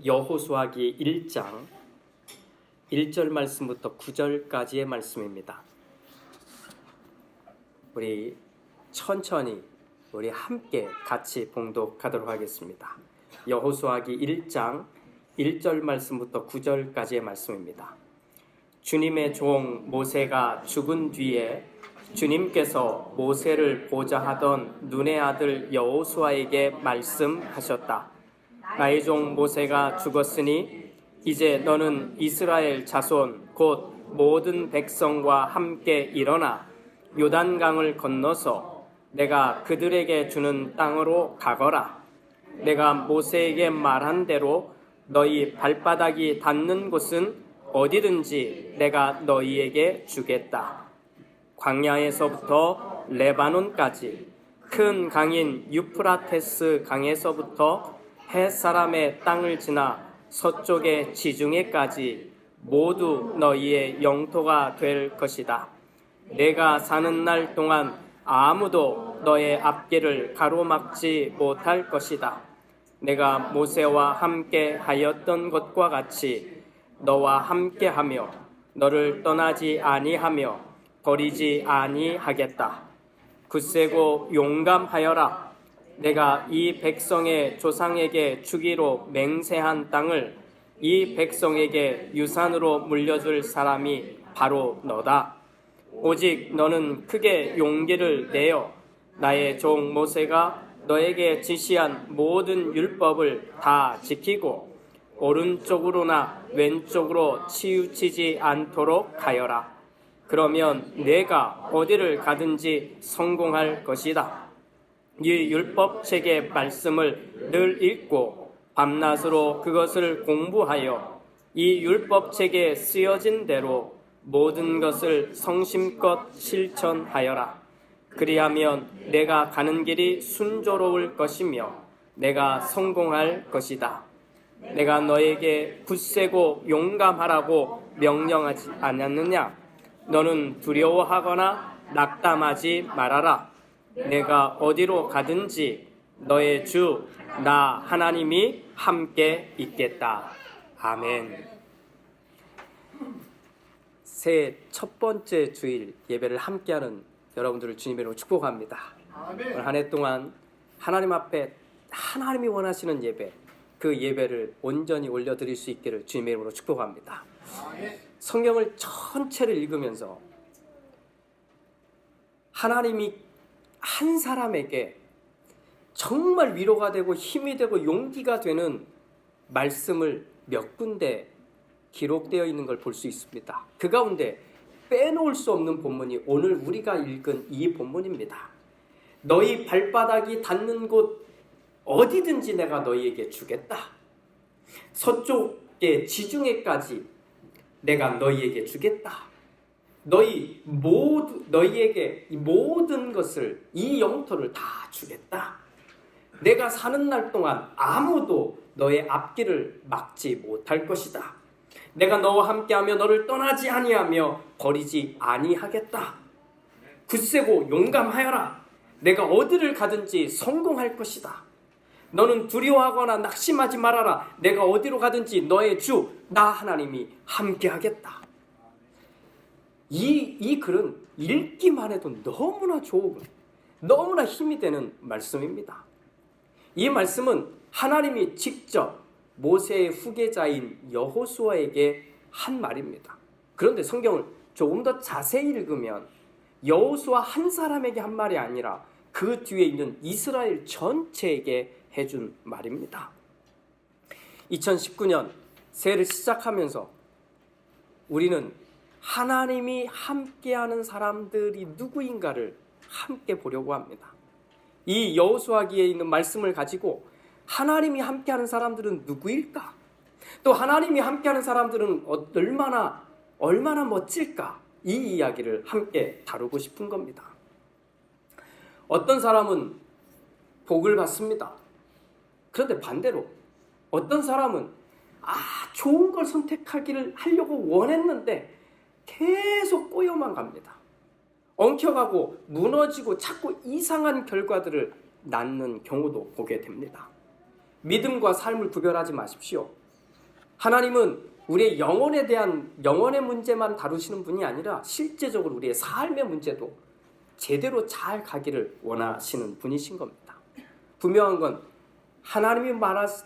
여호수아기 1장 1절 말씀부터 9절까지의 말씀입니다. 우리 천천히 우리 함께 같이 봉독하도록 하겠습니다. 여호수아기 1장 1절 말씀부터 9절까지의 말씀입니다. 주님의 종 모세가 죽은 뒤에 주님께서 모세를 보좌하던 눈의 아들 여호수아에게 말씀하셨다. 나의 종 모세가 죽었으니 이제 너는 이스라엘 자손 곧 모든 백성과 함께 일어나 요단강을 건너서 내가 그들에게 주는 땅으로 가거라. 내가 모세에게 말한 대로 너희 발바닥이 닿는 곳은 어디든지 내가 너희에게 주겠다. 광야에서부터 레바논까지 큰 강인 유프라테스 강에서부터 헷사람의 땅을 지나 서쪽의 지중해까지 모두 너희의 영토가 될 것이다. 내가 사는 날 동안 아무도 너의 앞길을 가로막지 못할 것이다. 내가 모세와 함께 하였던 것과 같이 너와 함께하며 너를 떠나지 아니하며 버리지 아니하겠다. 굳세고 용감하여라. 내가 이 백성의 조상에게 주기로 맹세한 땅을 이 백성에게 유산으로 물려줄 사람이 바로 너다. 오직 너는 크게 용기를 내어 나의 종 모세가 너에게 지시한 모든 율법을 다 지키고 오른쪽으로나 왼쪽으로 치우치지 않도록 하여라. 그러면 내가 어디를 가든지 성공할 것이다. 이 율법책의 말씀을 늘 읽고 밤낮으로 그것을 공부하여 이 율법책에 쓰여진 대로 모든 것을 성심껏 실천하여라. 그리하면 내가 가는 길이 순조로울 것이며 내가 성공할 것이다. 내가 너에게 굳세고 용감하라고 명령하지 않았느냐? 너는 두려워하거나 낙담하지 말아라. 내가 어디로 가든지 너의 주 나 하나님이 함께 있겠다. 아멘. 새해 첫 번째 주일 예배를 함께하는 여러분들을 주님의 이름으로 축복합니다. 오늘 한 해 동안 하나님 앞에 하나님이 원하시는 예배, 그 예배를 온전히 올려드릴 수 있기를 주님의 이름으로 축복합니다. 성경을 전체를 읽으면서 하나님이 한 사람에게 정말 위로가 되고 힘이 되고 용기가 되는 말씀을 몇 군데 기록되어 있는 걸 볼 수 있습니다. 그 가운데 빼놓을 수 없는 본문이 오늘 우리가 읽은 이 본문입니다. 너희 발바닥이 닿는 곳 어디든지 내가 너희에게 주겠다. 서쪽의 지중해까지 내가 너희에게 주겠다. 너희에게 이 모든 것을, 이 영토를 다 주겠다. 내가 사는 날 동안 아무도 너의 앞길을 막지 못할 것이다. 내가 너와 함께하며 너를 떠나지 아니하며 버리지 아니하겠다. 굳세고 용감하여라. 내가 어디를 가든지 성공할 것이다. 너는 두려워하거나 낙심하지 말아라. 내가 어디로 가든지 너의 주 나 하나님이 함께하겠다. 이 글은 읽기만 해도 너무나 좋은, 너무나 힘이 되는 말씀입니다. 이 말씀은 하나님이 직접 모세의 후계자인 여호수아에게 한 말입니다. 그런데 성경을 조금 더 자세히 읽으면 여호수아 한 사람에게 한 말이 아니라 그 뒤에 있는 이스라엘 전체에게 해준 말입니다. 2019년 새해를 시작하면서 우리는 하나님이 함께하는 사람들이 누구인가를 함께 보려고 합니다. 이 여호수아기에 있는 말씀을 가지고 하나님이 함께하는 사람들은 누구일까? 또 하나님이 함께하는 사람들은 얼마나 멋질까? 이 이야기를 함께 다루고 싶은 겁니다. 어떤 사람은 복을 받습니다. 그런데 반대로 어떤 사람은 좋은 걸 선택하기를 하려고 원했는데 계속 꼬여만 갑니다. 엉켜가고 무너지고 자꾸 이상한 결과들을 낳는 경우도 보게 됩니다. 믿음과 삶을 구별하지 마십시오. 하나님은 우리의 영혼에 대한 영혼의 문제만 다루시는 분이 아니라 실제적으로 우리의 삶의 문제도 제대로 잘 가기를 원하시는 분이신 겁니다. 분명한 건 하나님이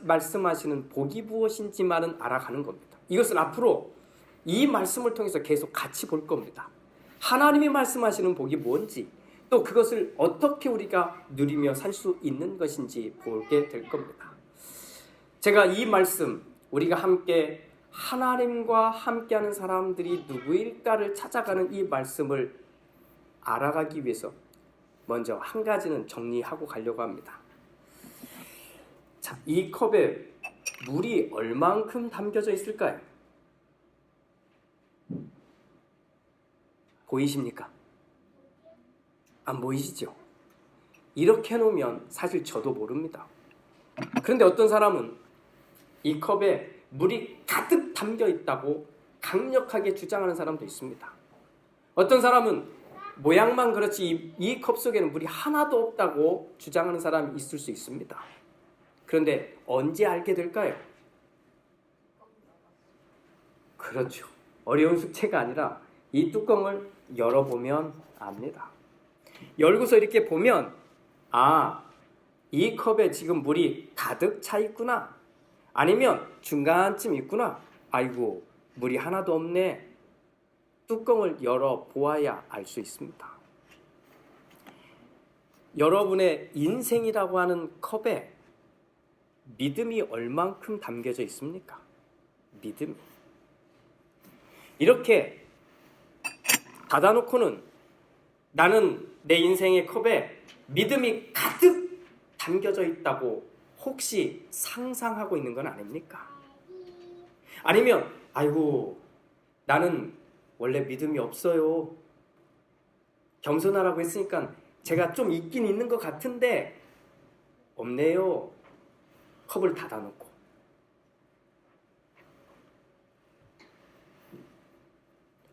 말씀하시는 복이 무엇인지만은 알아가는 겁니다. 이것은 앞으로 이 말씀을 통해서 계속 같이 볼 겁니다. 하나님이 말씀하시는 복이 뭔지, 또 그것을 어떻게 우리가 누리며 살 수 있는 것인지 보게 될 겁니다. 제가 이 말씀, 우리가 함께 하나님과 함께하는 사람들이 누구일까를 찾아가는 이 말씀을 알아가기 위해서 먼저 한 가지는 정리하고 가려고 합니다. 자, 이 컵에 물이 얼만큼 담겨져 있을까요? 보이십니까? 안 보이시죠? 이렇게 해놓으면 사실 저도 모릅니다. 그런데 어떤 사람은 이 컵에 물이 가득 담겨 있다고 강력하게 주장하는 사람도 있습니다. 어떤 사람은 모양만 그렇지 이 컵 속에는 물이 하나도 없다고 주장하는 사람이 있을 수 있습니다. 그런데 언제 알게 될까요? 그렇죠. 어려운 숙제가 아니라 이 뚜껑을 열어보면 압니다. 열고서 이렇게 보면, 아, 이 컵에 지금 물이 가득 차 있구나. 아니면 중간쯤 있구나. 아이고, 물이 하나도 없네. 뚜껑을 열어보아야 알 수 있습니다. 여러분의 인생이라고 하는 컵에 믿음이 얼만큼 담겨져 있습니까? 믿음이. 이렇게 닫아놓고는 나는 내 인생의 컵에 믿음이 가득 담겨져 있다고 혹시 상상하고 있는 건 아닙니까? 아니면 아이고 나는 원래 믿음이 없어요. 겸손하라고 했으니까 제가 좀 있긴 있는 것 같은데 없네요. 컵을 닫아놓고.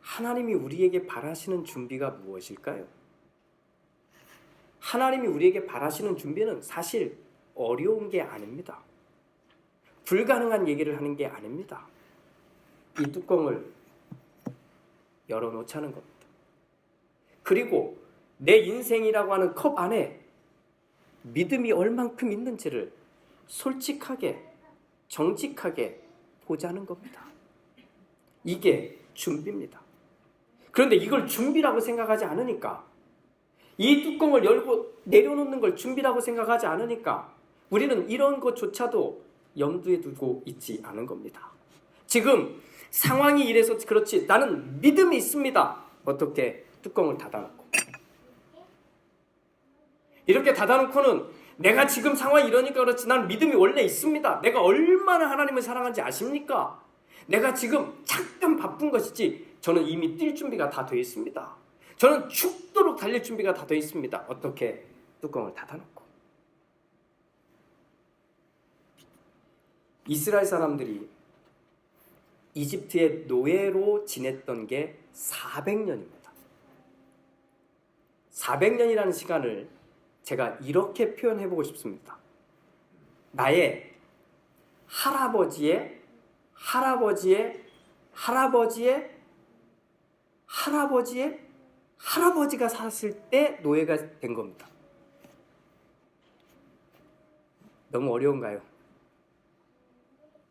하나님이 우리에게 바라시는 준비가 무엇일까요? 하나님이 우리에게 바라시는 준비는 사실 어려운 게 아닙니다. 불가능한 얘기를 하는 게 아닙니다. 이 뚜껑을 열어놓자는 겁니다. 그리고 내 인생이라고 하는 컵 안에 믿음이 얼만큼 있는지를 솔직하게, 정직하게 보자는 겁니다. 이게 준비입니다. 그런데 이걸 준비라고 생각하지 않으니까, 이 뚜껑을 열고 내려놓는 걸 준비라고 생각하지 않으니까 우리는 이런 것조차도 염두에 두고 있지 않은 겁니다. 지금 상황이 이래서 그렇지 나는 믿음이 있습니다. 어떻게? 뚜껑을 닫아놓고. 이렇게 닫아놓고는 내가 지금 상황이 이러니까 그렇지 나는 믿음이 원래 있습니다. 내가 얼마나 하나님을 사랑하는지 아십니까? 내가 지금 잠깐 바쁜 것이지 저는 이미 뛸 준비가 다 되어 있습니다. 저는 죽도록 달릴 준비가 다 되어 있습니다. 어떻게? 뚜껑을 닫아놓고. 이스라엘 사람들이 이집트의 노예로 지냈던 게 400년입니다. 400년이라는 시간을 제가 이렇게 표현해보고 싶습니다. 나의 할아버지의 할아버지의 할아버지의 할아버지의 할아버지가 살았을 때 노예가 된 겁니다. 너무 어려운가요?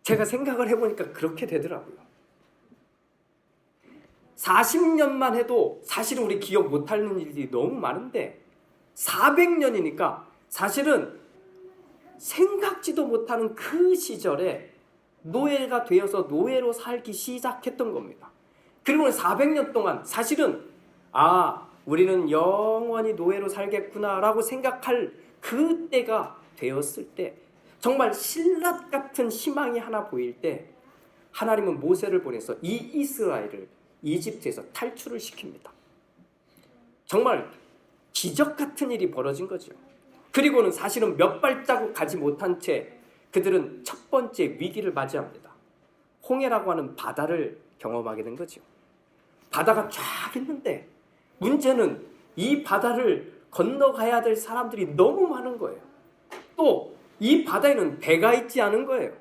제가 생각을 해보니까 그렇게 되더라고요. 40년만 해도 사실은 우리 기억 못하는 일들이 너무 많은데 400년이니까 사실은 생각지도 못하는 그 시절에 노예가 되어서 노예로 살기 시작했던 겁니다. 그리고 400년 동안 사실은 우리는 영원히 노예로 살겠구나라고 생각할 그때가 되었을 때 정말 신라 같은 희망이 하나 보일 때 하나님은 모세를 보내서 이 이스라엘을 이집트에서 탈출을 시킵니다. 정말 기적 같은 일이 벌어진 거죠. 그리고는 사실은 몇 발자국 가지 못한 채 그들은 첫 번째 위기를 맞이합니다. 홍해라고 하는 바다를 경험하게 된 거죠. 바다가 쫙 있는데 문제는 이 바다를 건너가야 될 사람들이 너무 많은 거예요. 또 이 바다에는 배가 있지 않은 거예요.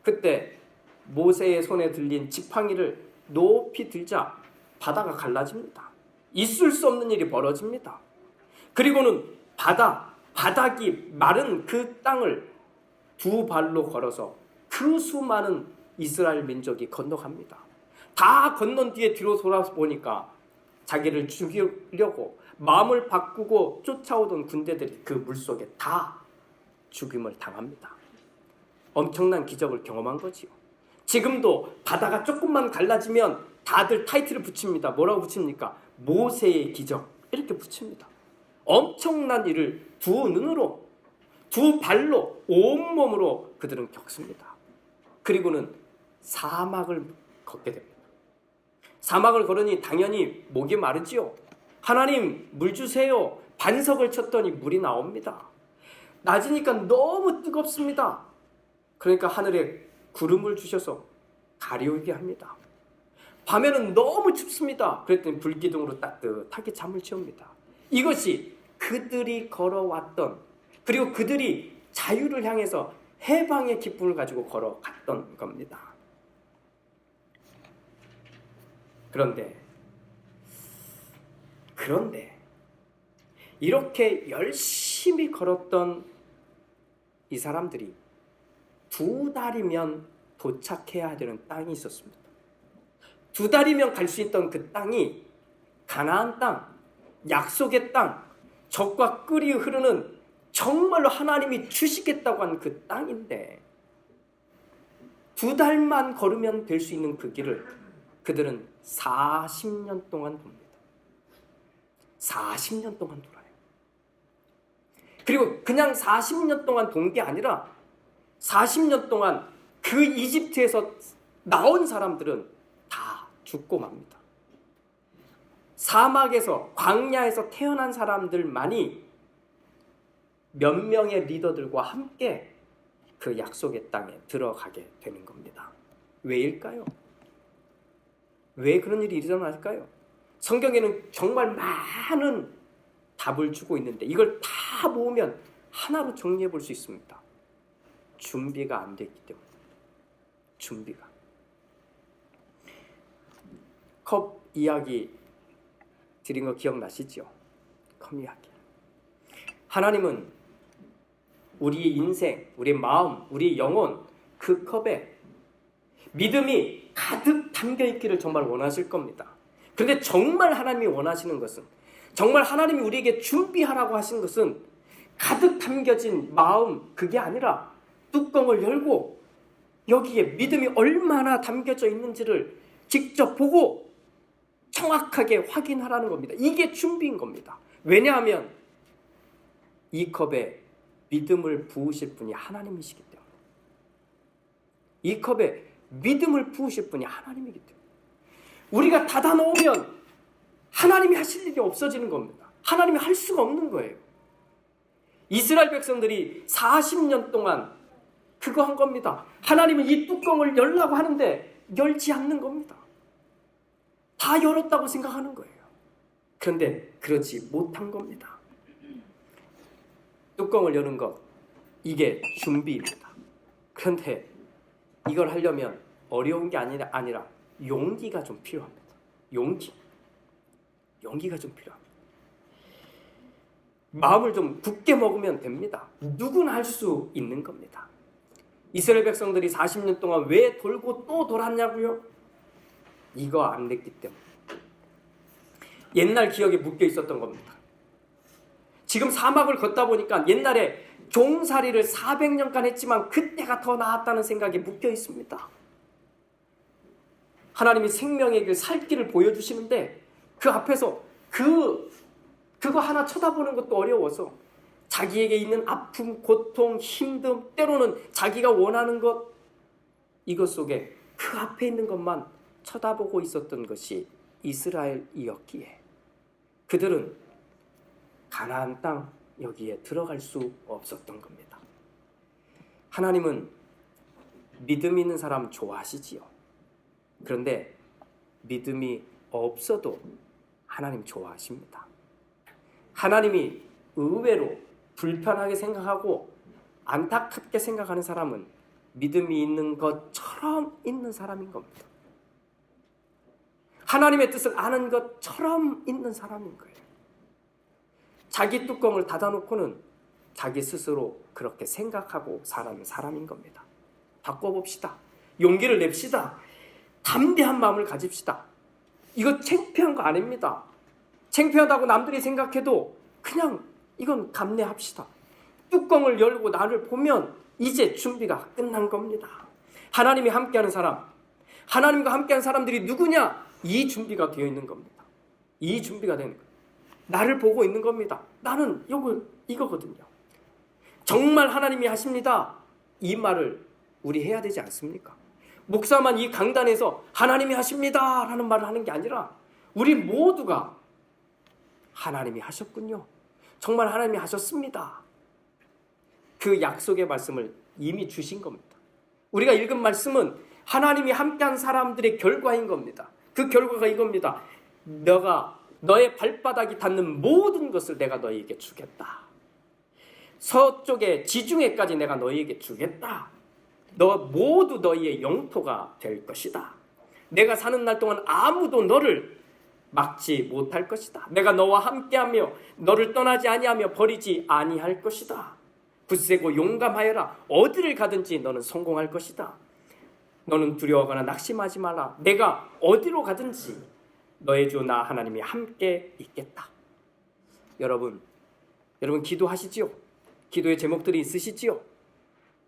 그때 모세의 손에 들린 지팡이를 높이 들자 바다가 갈라집니다. 있을 수 없는 일이 벌어집니다. 그리고는 바닥이 마른 그 땅을 두 발로 걸어서 그 수많은 이스라엘 민족이 건너갑니다. 다 건넌 뒤에 뒤로 돌아보니까 자기를 죽이려고 마음을 바꾸고 쫓아오던 군대들이 그 물속에 다 죽임을 당합니다. 엄청난 기적을 경험한 거지요. 지금도 바다가 조금만 갈라지면 다들 타이틀을 붙입니다. 뭐라고 붙입니까? 모세의 기적 이렇게 붙입니다. 엄청난 일을 두 눈으로, 두 발로, 온몸으로 그들은 겪습니다. 그리고는 사막을 걷게 됩니다. 사막을 걸으니 당연히 목이 마르지요. 하나님 물 주세요. 반석을 쳤더니 물이 나옵니다. 낮이니까 너무 뜨겁습니다. 그러니까 하늘에 구름을 주셔서 가려우게 합니다. 밤에는 너무 춥습니다. 그랬더니 불기둥으로 따뜻하게 잠을 채웁니다. 이것이 그들이 걸어왔던, 그리고 그들이 자유를 향해서 해방의 기쁨을 가지고 걸어갔던 겁니다. 그런데 이렇게 열심히 걸었던 이 사람들이 2달이면 도착해야 되는 땅이 있었습니다. 2달이면 갈 수 있던 그 땅이 가나안 땅, 약속의 땅, 젖과 꿀이 흐르는 정말로 하나님이 주시겠다고 한 그 땅인데 2달만 걸으면 될 수 있는 그 길을 그들은 40년 동안 돕니다. 40년 동안 돌아요. 그리고 그냥 40년 동안 돈 게 아니라 40년 동안 그 이집트에서 나온 사람들은 다 죽고 맙니다. 사막에서, 광야에서 태어난 사람들만이 몇 명의 리더들과 함께 그 약속의 땅에 들어가게 되는 겁니다. 왜일까요? 왜 그런 일이 일어날까요? 성경에는 정말 많은 답을 주고 있는데 이걸 다 모으면 하나로 정리해 볼 수 있습니다. 준비가 안 됐기 때문에. 준비가. 컵 이야기 드린 거 기억나시죠? 컵 이야기. 하나님은 우리 인생, 우리 마음, 우리 영혼 그 컵에 믿음이 가득 담겨 있기를 정말 원하실 겁니다. 그런데 정말 하나님이 원하시는 것은, 정말 하나님이 우리에게 준비하라고 하신 것은 가득 담겨진 마음, 그게 아니라 뚜껑을 열고 여기에 믿음이 얼마나 담겨져 있는지를 직접 보고 정확하게 확인하라는 겁니다. 이게 준비인 겁니다. 왜냐하면 이 컵에 믿음을 부으실 분이 하나님이시기 때문에, 이 컵에 믿음을 부으실 분이 하나님이기 때문에 우리가 닫아 놓으면 하나님이 하실 일이 없어지는 겁니다. 하나님이 할 수가 없는 거예요. 이스라엘 백성들이 40년 동안 그거 한 겁니다. 하나님은 이 뚜껑을 열라고 하는데 열지 않는 겁니다. 다 열었다고 생각하는 거예요. 그런데 그렇지 못한 겁니다. 뚜껑을 여는 것, 이게 준비입니다. 그런데 이걸 하려면 어려운 게 아니라 용기가 좀 필요합니다. 용기가 좀 필요합니다. 마음을 좀 굳게 먹으면 됩니다. 누구나 할 수 있는 겁니다. 이스라엘 백성들이 40년 동안 왜 돌고 또 돌았냐고요? 이거 안 됐기 때문에. 옛날 기억에 묶여 있었던 겁니다. 지금 사막을 걷다 보니까 옛날에 종살이를 400년간 했지만 그때가 더 나았다는 생각에 묶여 있습니다. 하나님이 생명의 그 살 길을 보여주시는데 그 앞에서 그거 하나 쳐다보는 것도 어려워서 자기에게 있는 아픔, 고통, 힘듦, 때로는 자기가 원하는 것, 이것 속에 그 앞에 있는 것만 쳐다보고 있었던 것이 이스라엘이었기에 그들은 가나안 땅 여기에 들어갈 수 없었던 겁니다. 하나님은 믿음 있는 사람 좋아하시지요. 그런데 믿음이 없어도 하나님 좋아하십니다. 하나님이 의외로 불편하게 생각하고 안타깝게 생각하는 사람은 믿음이 있는 것처럼 있는 사람인 겁니다. 하나님의 뜻을 아는 것처럼 있는 사람인 거예요. 자기 뚜껑을 닫아놓고는 자기 스스로 그렇게 생각하고 사는 사람인 겁니다. 바꿔봅시다. 용기를 냅시다. 담대한 마음을 가집시다. 이거 창피한 거 아닙니다. 창피하다고 남들이 생각해도 그냥 이건 감내합시다. 뚜껑을 열고 나를 보면 이제 준비가 끝난 겁니다. 하나님이 함께하는 사람, 하나님과 함께하는 사람들이 누구냐? 이 준비가 되어 있는 겁니다. 이 준비가 되는 거예요. 나를 보고 있는 겁니다. 나는 이거거든요. 정말 하나님이 하십니다. 이 말을 우리 해야 되지 않습니까? 목사만 이 강단에서 하나님이 하십니다 라는 말을 하는 게 아니라 우리 모두가 하나님이 하셨군요. 정말 하나님이 하셨습니다. 그 약속의 말씀을 이미 주신 겁니다. 우리가 읽은 말씀은 하나님이 함께한 사람들의 결과인 겁니다. 그 결과가 이겁니다. 너의 발바닥이 닿는 모든 것을 내가 너희에게 주겠다. 서쪽에 지중해까지 내가 너희에게 주겠다. 모두 너희의 영토가 될 것이다. 내가 사는 날 동안 아무도 너를 막지 못할 것이다. 내가 너와 함께하며 너를 떠나지 아니하며 버리지 아니할 것이다. 굳세고 용감하여라. 어디를 가든지 너는 성공할 것이다. 너는 두려워하거나 낙심하지 마라. 내가 어디로 가든지 너의 주 나 하나님이 함께 있겠다. 여러분 기도하시지요? 기도의 제목들이 있으시지요?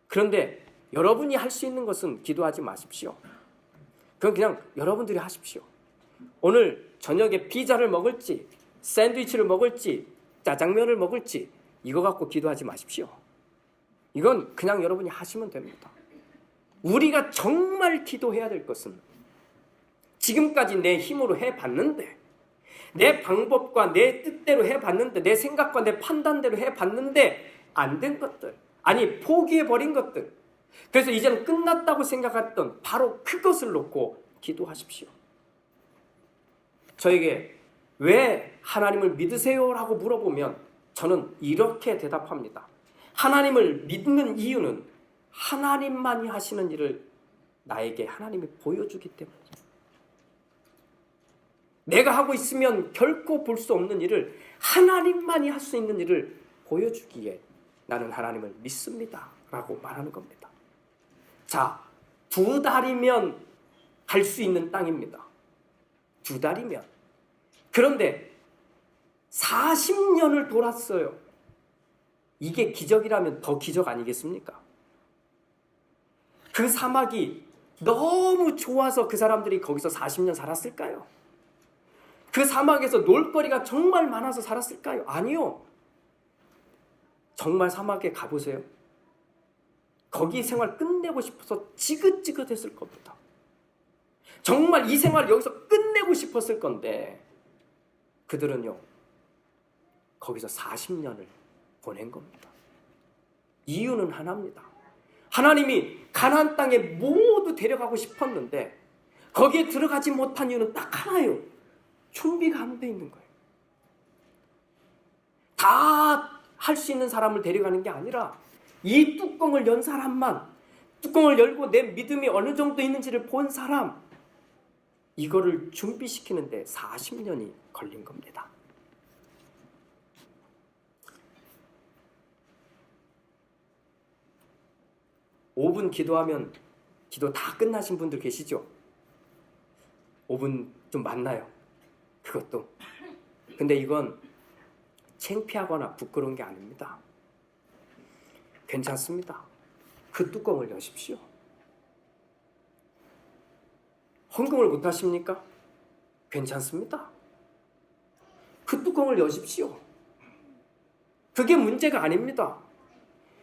그런데 여러분이 할 수 있는 것은 기도하지 마십시오. 그건 그냥 여러분들이 하십시오. 오늘 저녁에 피자를 먹을지 샌드위치를 먹을지 짜장면을 먹을지 이거 갖고 기도하지 마십시오. 이건 그냥 여러분이 하시면 됩니다. 우리가 정말 기도해야 될 것은 지금까지 내 힘으로 해봤는데 내 방법과 내 뜻대로 해봤는데 내 생각과 내 판단대로 해봤는데 안 된 것들, 아니 포기해버린 것들, 그래서 이제는 끝났다고 생각했던 바로 그것을 놓고 기도하십시오. 저에게 왜 하나님을 믿으세요? 라고 물어보면 저는 이렇게 대답합니다. 하나님을 믿는 이유는 하나님만이 하시는 일을 나에게 하나님이 보여주기 때문이죠. 내가 하고 있으면 결코 볼 수 없는 일을 하나님만이 할 수 있는 일을 보여주기에 나는 하나님을 믿습니다 라고 말하는 겁니다. 자, 2달이면 갈 수 있는 땅입니다. 2달이면. 그런데 40년을 돌았어요. 이게 기적이라면 더 기적 아니겠습니까? 그 사막이 너무 좋아서 그 사람들이 거기서 40년 살았을까요? 그 사막에서 놀거리가 정말 많아서 살았을까요? 아니요. 정말 사막에 가보세요. 거기 생활 끝내고 싶어서 지긋지긋했을 겁니다. 정말 이 생활을 여기서 끝내고 싶었을 건데 그들은요 거기서 40년을 보낸 겁니다. 이유는 하나입니다. 하나님이 가나안 땅에 모두 데려가고 싶었는데 거기에 들어가지 못한 이유는 딱 하나예요. 준비가 안 돼 있는 거예요. 다 할 수 있는 사람을 데려가는 게 아니라 이 뚜껑을 연 사람만, 뚜껑을 열고 내 믿음이 어느 정도 있는지를 본 사람, 이거를 준비시키는데 40년이 걸린 겁니다. (5분) 기도하면 기도 다 끝나신 분들 계시죠? 5분 좀 많나요? 그것도. 근데 이건 창피하거나 부끄러운 게 아닙니다. 괜찮습니다. 그 뚜껑을 여십시오. 헌금을 못 하십니까? 괜찮습니다. 그 뚜껑을 여십시오. 그게 문제가 아닙니다.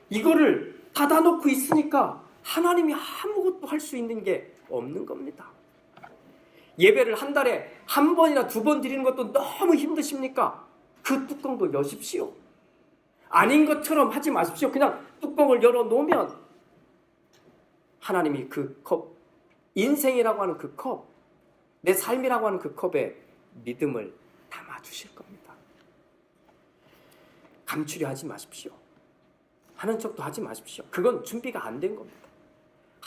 이거를 닫아놓고 있으니까 하나님이 아무것도 할 수 있는 게 없는 겁니다. 예배를 한 달에 한 번이나 2번 드리는 것도 너무 힘드십니까? 그 뚜껑도 여십시오. 아닌 것처럼 하지 마십시오. 그냥 뚜껑을 열어놓으면 하나님이 그 컵, 인생이라고 하는 그 컵, 내 삶이라고 하는 그 컵에 믿음을 담아주실 겁니다. 감추려 하지 마십시오. 하는 척도 하지 마십시오. 그건 준비가 안 된 겁니다.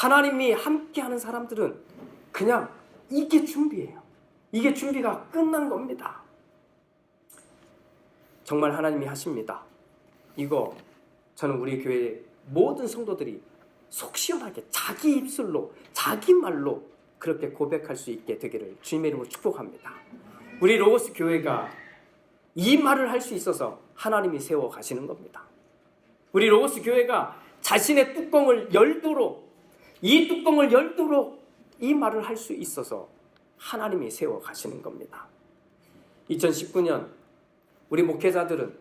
하나님이 함께하는 사람들은 그냥 이게 준비예요. 이게 준비가 끝난 겁니다. 정말 하나님이 하십니다. 이거 저는 우리 교회 모든 성도들이 속 시원하게 자기 입술로 자기 말로 그렇게 고백할 수 있게 되기를 주님의 이름으로 축복합니다. 우리 로고스 교회가 이 말을 할 수 있어서 하나님이 세워 가시는 겁니다. 우리 로고스 교회가 자신의 뚜껑을 열도록, 이 뚜껑을 열도록 이 말을 할 수 있어서 하나님이 세워 가시는 겁니다. 2019년 우리 목회자들은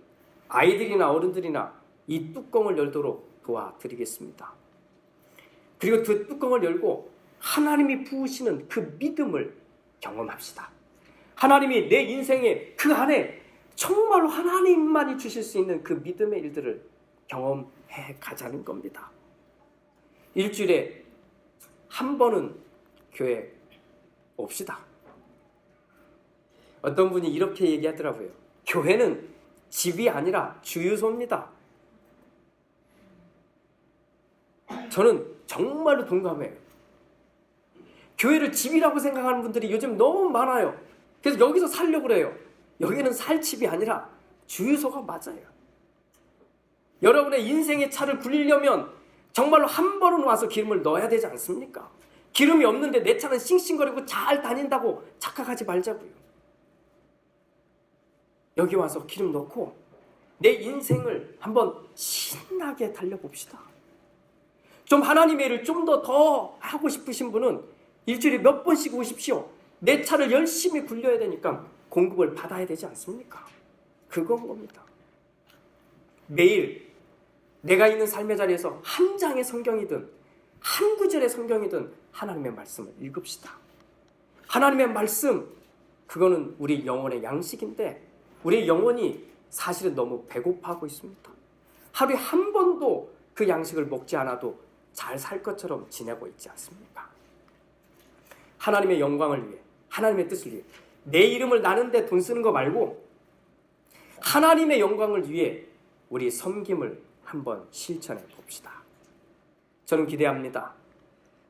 아이들이나 어른들이나 이 뚜껑을 열도록 도와드리겠습니다. 그리고 그 뚜껑을 열고 하나님이 부으시는 그 믿음을 경험합시다. 하나님이 내 인생에 그 안에 정말로 하나님만이 주실 수 있는 그 믿음의 일들을 경험해 가자는 겁니다. 일주일에 한 번은 교회 옵시다. 어떤 분이 이렇게 얘기하더라고요. 교회는 집이 아니라 주유소입니다. 저는 정말로 동감해요. 교회를 집이라고 생각하는 분들이 요즘 너무 많아요. 그래서 여기서 살려고 그래요. 여기는 살 집이 아니라 주유소가 맞아요. 여러분의 인생의 차를 굴리려면 정말로 한 번은 와서 기름을 넣어야 되지 않습니까? 기름이 없는데 내 차는 싱싱거리고 잘 다닌다고 착각하지 말자고요. 여기 와서 기름 넣고 내 인생을 한번 신나게 달려봅시다. 좀 하나님의 일을 좀 더 하고 싶으신 분은 일주일에 몇 번씩 오십시오. 내 차를 열심히 굴려야 되니까 공급을 받아야 되지 않습니까? 그건 겁니다. 매일 내가 있는 삶의 자리에서 한 장의 성경이든 한 구절의 성경이든 하나님의 말씀을 읽읍시다. 하나님의 말씀, 그거는 우리 영혼의 양식인데 우리 영혼이 사실은 너무 배고파하고 있습니다. 하루에 한 번도 그 양식을 먹지 않아도 잘 살 것처럼 지내고 있지 않습니까? 하나님의 영광을 위해, 하나님의 뜻을 위해 내 이름을 나는데 돈 쓰는 거 말고 하나님의 영광을 위해 우리 섬김을 한번 실천해 봅시다. 저는 기대합니다.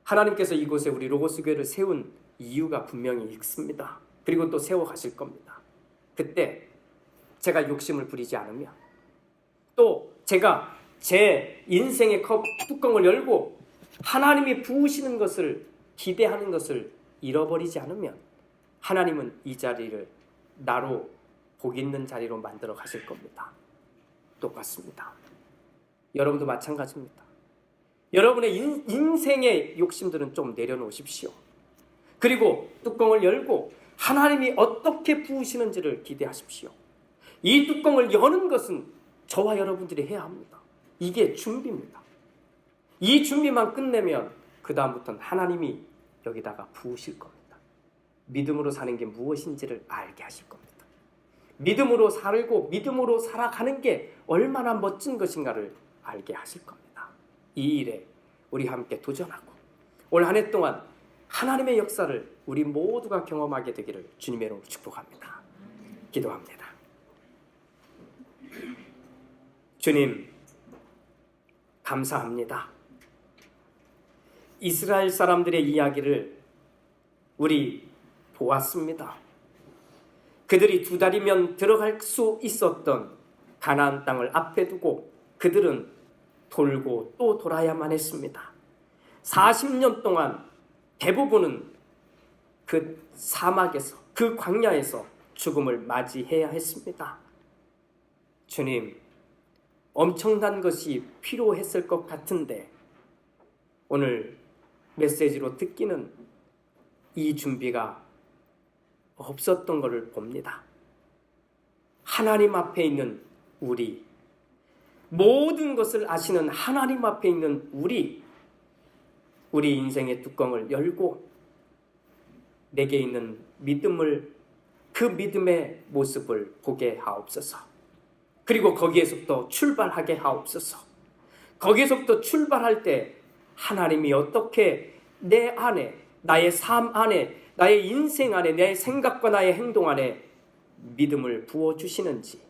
하나님께서 이곳에 우리 로고스 교회를 세운 이유가 분명히 있습니다. 그리고 또 세워 가실 겁니다. 그때 제가 욕심을 부리지 않으면, 또 제가 제 인생의 컵 뚜껑을 열고 하나님이 부으시는 것을 기대하는 것을 잃어버리지 않으면 하나님은 이 자리를 나로 복 있는 자리로 만들어 가실 겁니다. 똑같습니다. 여러분도 마찬가지입니다. 여러분의 인생의 욕심들은 좀 내려놓으십시오. 그리고 뚜껑을 열고 하나님이 어떻게 부으시는지를 기대하십시오. 이 뚜껑을 여는 것은 저와 여러분들이 해야 합니다. 이게 준비입니다. 이 준비만 끝내면 그 다음부터는 하나님이 여기다가 부으실 겁니다. 믿음으로 사는 게 무엇인지를 알게 하실 겁니다. 믿음으로 살고 믿음으로 살아가는 게 얼마나 멋진 것인가를 알게 하실 겁니다. 이 일에 우리 함께 도전하고 올 한 해 동안 하나님의 역사를 우리 모두가 경험하게 되기를 주님의 이름으로 축복합니다. 기도합니다. 주님, 감사합니다. 이스라엘 사람들의 이야기를 우리 보았습니다. 그들이 2달이면 들어갈 수 있었던 가나안 땅을 앞에 두고 그들은 돌고 또 돌아야만 했습니다. 40년 동안 대부분은 그 사막에서, 그 광야에서 죽음을 맞이해야 했습니다. 주님, 엄청난 것이 필요했을 것 같은데 오늘 메시지로 듣기는 이 준비가 없었던 것을 봅니다. 하나님 앞에 있는 우리, 모든 것을 아시는 하나님 앞에 있는 우리 인생의 뚜껑을 열고 내게 있는 믿음을, 그 믿음의 모습을 보게 하옵소서. 그리고 거기에서부터 출발하게 하옵소서. 거기에서부터 출발할 때 하나님이 어떻게 내 안에, 나의 삶 안에, 나의 인생 안에, 내 생각과 나의 행동 안에 믿음을 부어주시는지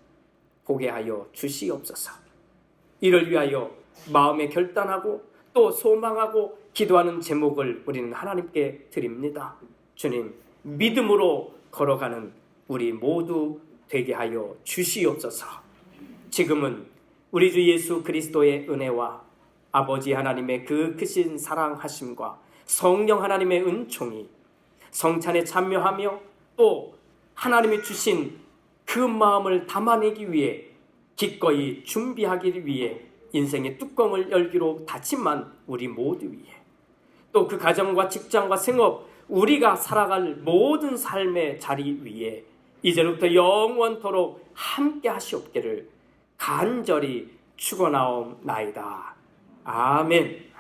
보게 하여 주시옵소서. 이를 위하여 마음에 결단하고 또 소망하고 기도하는 제목을 우리는 하나님께 드립니다. 주님, 믿음으로 걸어가는 우리 모두 되게 하여 주시옵소서. 지금은 우리 주 예수 그리스도의 은혜와 아버지 하나님의 그 크신 사랑하심과 성령 하나님의 은총이 성찬에 참여하며 또 하나님이 주신 그 마음을 담아내기 위해 기꺼이 준비하기 위해 인생의 뚜껑을 열기로 다짐한 우리 모두 위해 또 그 가정과 직장과 생업 우리가 살아갈 모든 삶의 자리 위에 이제부터 영원토록 함께 하시옵기를 간절히 축원하옵나이다. 아멘.